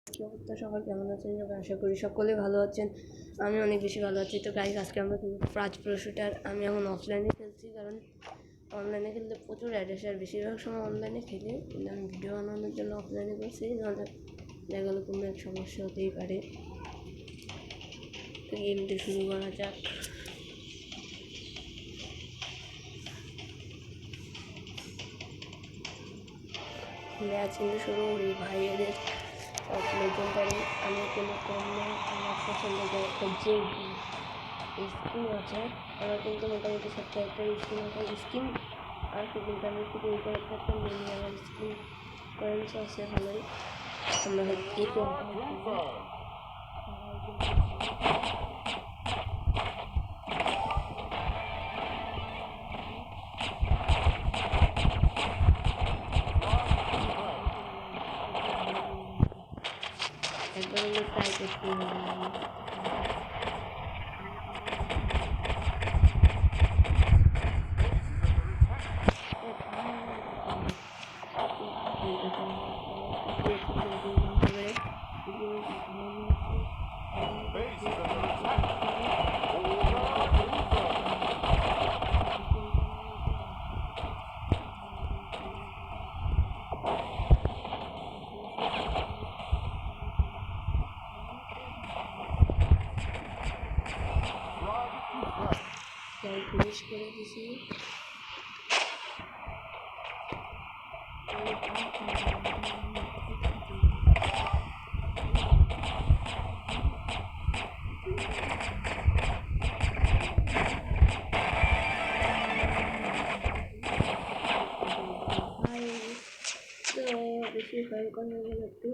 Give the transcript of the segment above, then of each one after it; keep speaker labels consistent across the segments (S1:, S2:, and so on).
S1: কি অবস্থা সবার, কেমন আছেন সবাই? আশা করি সকলে ভালো আছেন। আমি অনেক বেশি ভালো আছি। তো গাইস, আজকে আমরা কিন্তু প্রাজ প্রো শুটার। আমি এখন অফলাইনে খেলছি, কারণ অনলাইনে খেলতে প্রচুর অ্যাড আসে, আর বেশিরভাগ সময় অনলাইনে খেলি। কিন্তু আমি ভিডিও বানানোর জন্য অফলাইনে করছি, নাহলে দেখা গেলো কোনো এক সমস্যা হতেই পারে। তো গেমটি শুরু করা যাক। ম্যাচ কিন্তু শুরু করি ভাইয়েদের সব লেজেন্ডারি। আমি কোনো কম না, আমার পছন্দের একটা যে স্কিন আছে। আমার কিন্তু মোটামুটি সব ক্যারেক্টার স্কিন আছে। স্কিন আর কি, কিন্তু আমি একটু ওই ক্যারেক্টারটা নিয়ে আমার স্কিন কয়েন্স আছে ভালোই। আমরা একে একবার হলে ট্রাই করতে ফিনিশ করে দিছি। তো বেশি ভয়ঙ্কর হয়ে গেল একটু।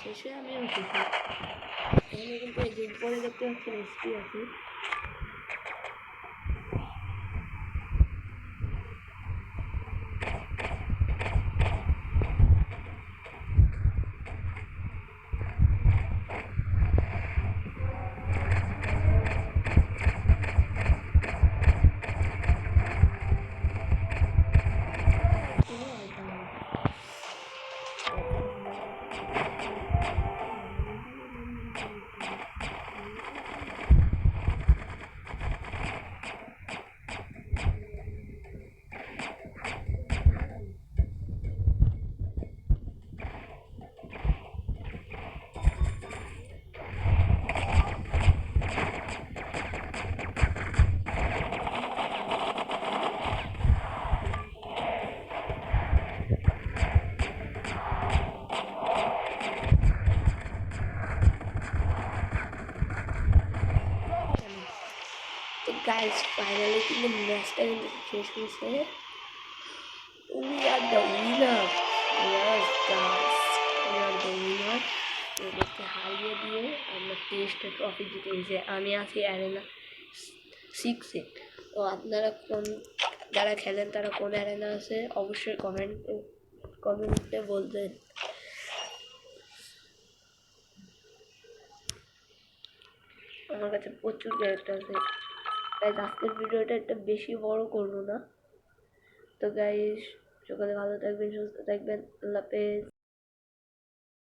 S1: শেষে আমি উঠেছি। এখানে কিন্তু এই যে উপরে দেখতে পাচ্ছি এসপি আছে। তো গাইস, ফাইনালি কিন্তু ম্যাচটা কিন্তু শেষ হয়েছে। We are the winner. Yes guys, we are the winner. এদেরকে হারিয়ে দিয়ে আমরা টেস্ট ট্রফি জিতে গেছি। আমি আছি অ্যারেনা 6-এ। তো আপনারা যারা খেলেন তারা কোন অ্যারেনা আছে অবশ্যই কমেন্টে বলবেন। আমার কাছে প্রচুর ক্যারেক্টার আছে। গাইস, আজকের ভিডিওটা একটা বেশি বড় করবো না। তো গাইস, সকালে ভালো থাকবেন, সুস্থ থাকবেন। আল্লাহ হাফেজ।